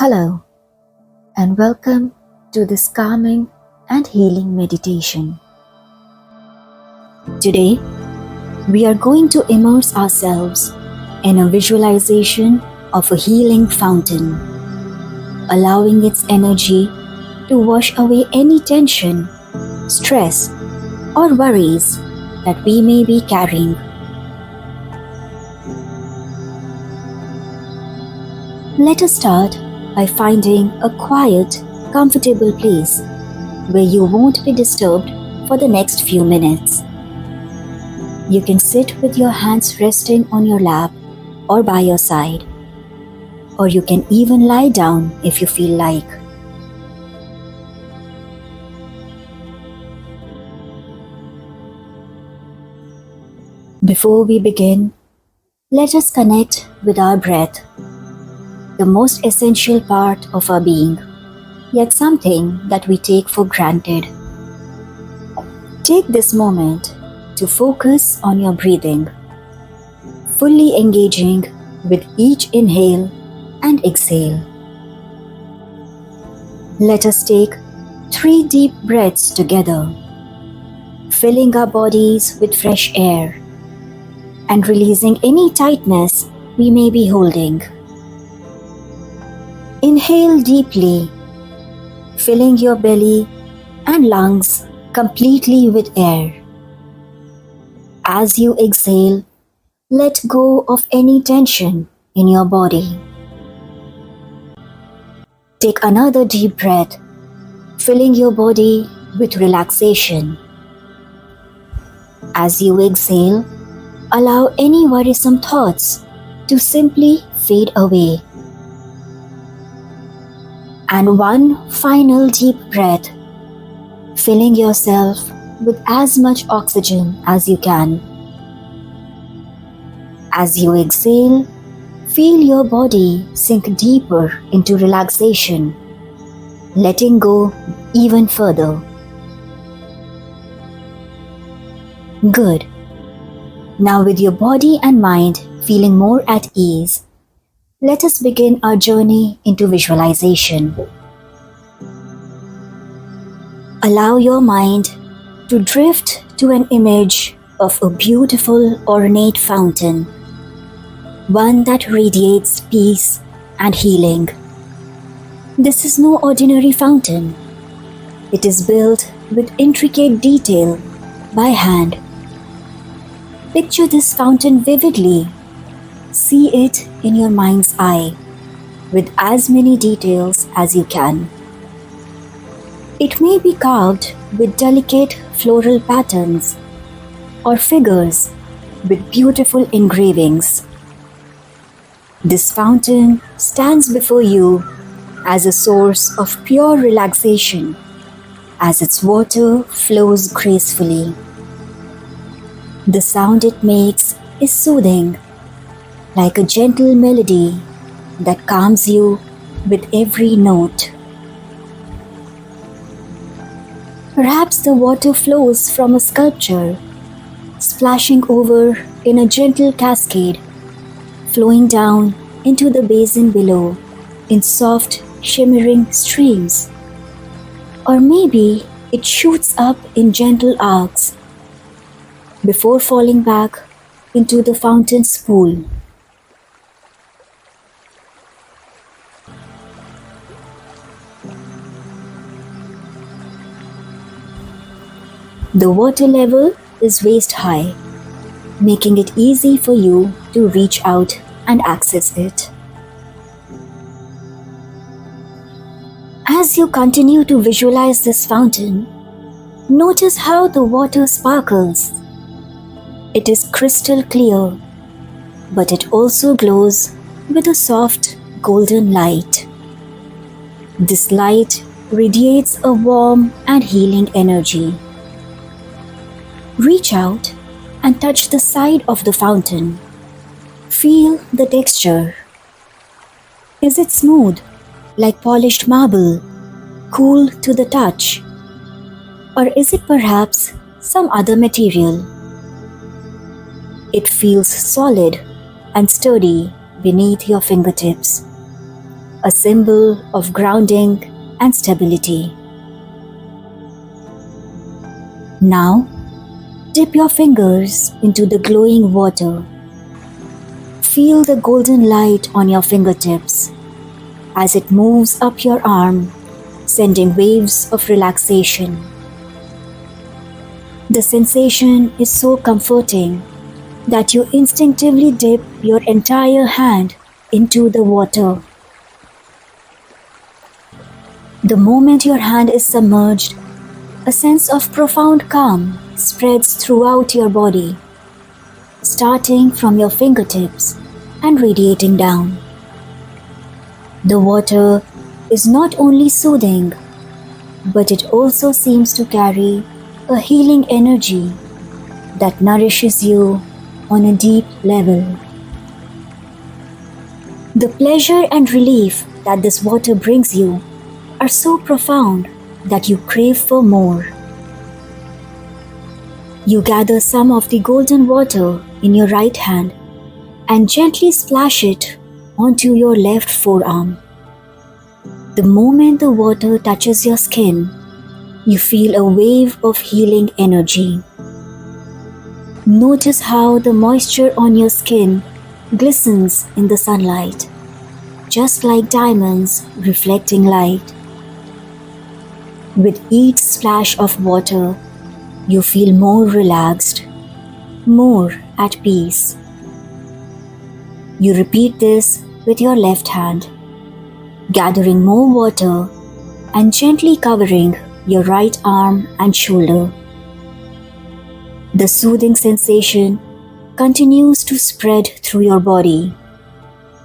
Hello, and welcome to this calming and healing meditation. Today, we are going to immerse ourselves in a visualization of a healing fountain, allowing its energy to wash away any tension, stress, or worries that we may be carrying. Let us start by finding a quiet, comfortable place where you won't be disturbed for the next few minutes. You can sit with your hands resting on your lap or by your side, or you can even lie down if you feel like. Before we begin, let us connect with our breath, the most essential part of our being, yet something that we take for granted. Take this moment to focus on your breathing, fully engaging with each inhale and exhale. Let us take 3 deep breaths together, filling our bodies with fresh air and releasing any tightness we may be holding. Inhale deeply, filling your belly and lungs completely with air. As you exhale, let go of any tension in your body. Take another deep breath, filling your body with relaxation. As you exhale, allow any worrisome thoughts to simply fade away. And one final deep breath, filling yourself with as much oxygen as you can. As you exhale, feel your body sink deeper into relaxation, letting go even further. Good. Now, with your body and mind feeling more at ease, let us begin our journey into visualization. Allow your mind to drift to an image of a beautiful, ornate fountain, one that radiates peace and healing. This is no ordinary fountain. It is built with intricate detail by hand. Picture this fountain vividly. See it in your mind's eye, with as many details as you can. It may be carved with delicate floral patterns or figures with beautiful engravings. This fountain stands before you as a source of pure relaxation as its water flows gracefully. The sound it makes is soothing, like a gentle melody that calms you with every note. Perhaps the water flows from a sculpture, splashing over in a gentle cascade, flowing down into the basin below in soft, shimmering streams. Or maybe it shoots up in gentle arcs before falling back into the fountain's pool. The water level is waist high, making it easy for you to reach out and access it. As you continue to visualize this fountain, notice how the water sparkles. It is crystal clear, but it also glows with a soft golden light. This light radiates a warm and healing energy. Reach out and touch the side of the fountain. Feel the texture. Is it smooth, like polished marble, cool to the touch? Or is it perhaps some other material? It feels solid and sturdy beneath your fingertips. a symbol of grounding and stability. Now, dip your fingers into the glowing water. Feel the golden light on your fingertips as it moves up your arm, sending waves of relaxation. The sensation is so comforting that you instinctively dip your entire hand into the water. The moment your hand is submerged, a sense of profound calm spreads throughout your body, starting from your fingertips and radiating down. The water is not only soothing, but it also seems to carry a healing energy that nourishes you on a deep level. The pleasure and relief that this water brings you are so profound that you crave for more. You gather some of the golden water in your right hand and gently splash it onto your left forearm. The moment the water touches your skin, you feel a wave of healing energy. Notice how the moisture on your skin glistens in the sunlight, just like diamonds reflecting light. With each splash of water, you feel more relaxed, more at peace. You repeat this with your left hand, gathering more water and gently covering your right arm and shoulder. The soothing sensation continues to spread through your body,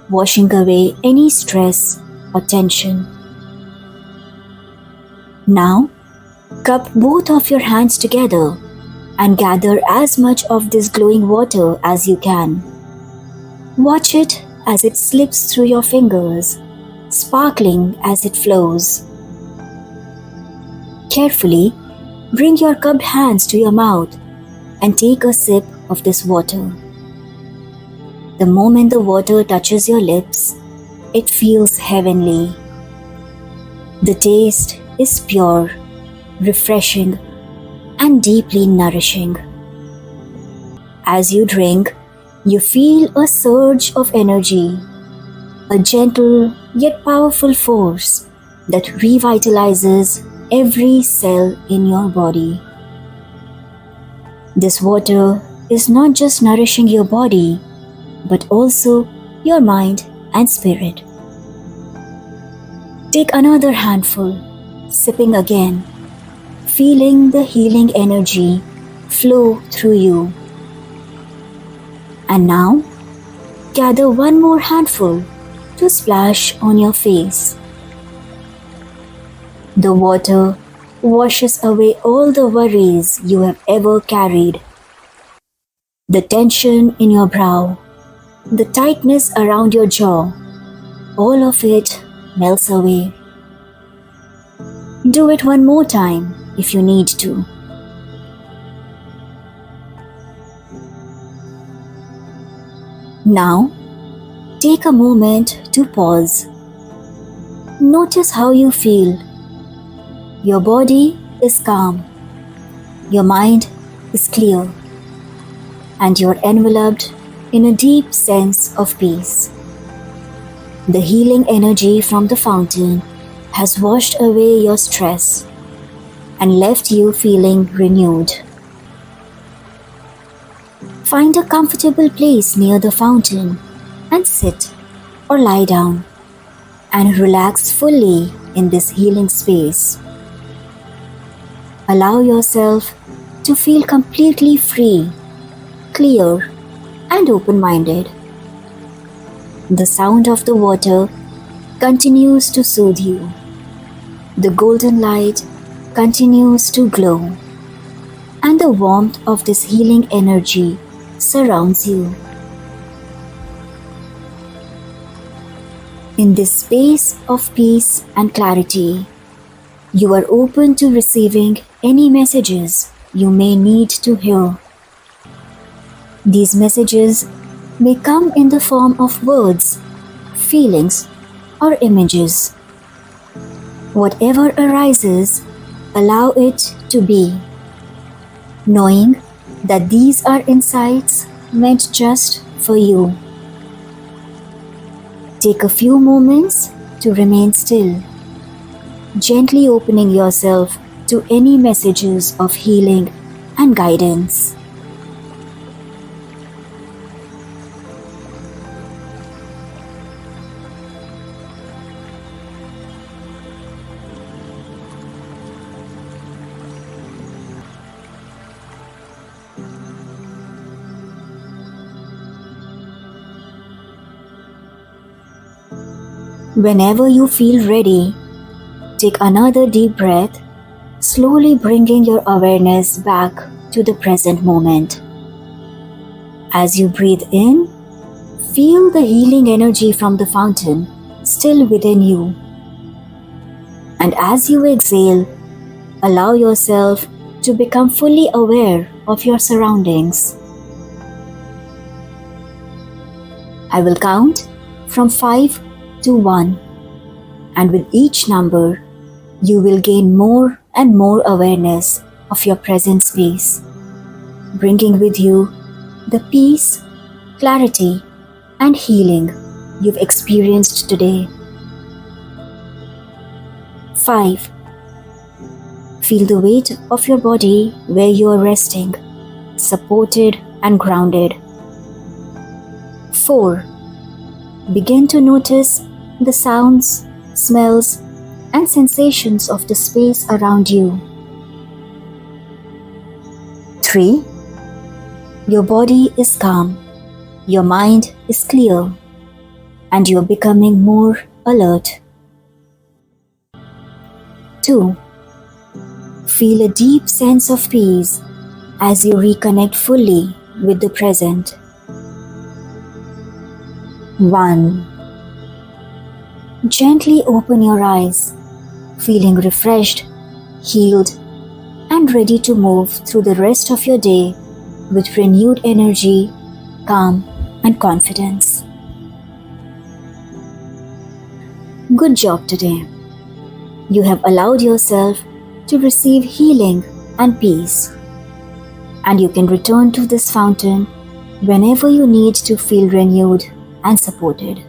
washing away any stress or tension. Now, cup both of your hands together and gather as much of this glowing water as you can. Watch it as it slips through your fingers, sparkling as it flows. Carefully, bring your cupped hands to your mouth and take a sip of this water. The moment the water touches your lips, it feels heavenly. The taste is pure, refreshing, and deeply nourishing. As you drink, you feel a surge of energy, a gentle yet powerful force that revitalizes every cell in your body. This water is not just nourishing your body, but also your mind and spirit. Take another handful, sipping again, feeling the healing energy flow through you. And now, gather one more handful to splash on your face. The water washes away all the worries you have ever carried. The tension in your brow, the tightness around your jaw, all of it melts away. Do it one more time if you need to. Now, take a moment to pause. Notice how you feel. Your body is calm, your mind is clear, and you're enveloped in a deep sense of peace. The healing energy from the fountain has washed away your stress and left you feeling renewed. Find a comfortable place near the fountain and sit or lie down and relax fully in this healing space. Allow yourself to feel completely free, clear, and open-minded. The sound of the water continues to soothe you. The golden light continues to glow, and the warmth of this healing energy surrounds you. In this space of peace and clarity, you are open to receiving any messages you may need to hear. These messages may come in the form of words, feelings, or images. Whatever arises, allow it to be, knowing that these are insights meant just for you. Take a few moments to remain still, gently opening yourself to any messages of healing and guidance. Whenever you feel ready, take another deep breath, slowly bringing your awareness back to the present moment. As you breathe in, feel the healing energy from the fountain still within you. And as you exhale, allow yourself to become fully aware of your surroundings. I will count from 5 to 1, and with each number, you will gain more and more awareness of your present space, bringing with you the peace, clarity, and healing you've experienced today. 5. Feel the weight of your body where you are resting, supported and grounded. 4. Begin to notice the sounds, smells, and sensations of the space around you. 3. Your body is calm, your mind is clear, and you are becoming more alert. 2. Feel a deep sense of peace as you reconnect fully with the present. 1. Gently open your eyes, feeling refreshed, healed, and ready to move through the rest of your day with renewed energy, calm, and confidence. Good job today. You have allowed yourself to receive healing and peace, and you can return to this fountain whenever you need to feel renewed and supported.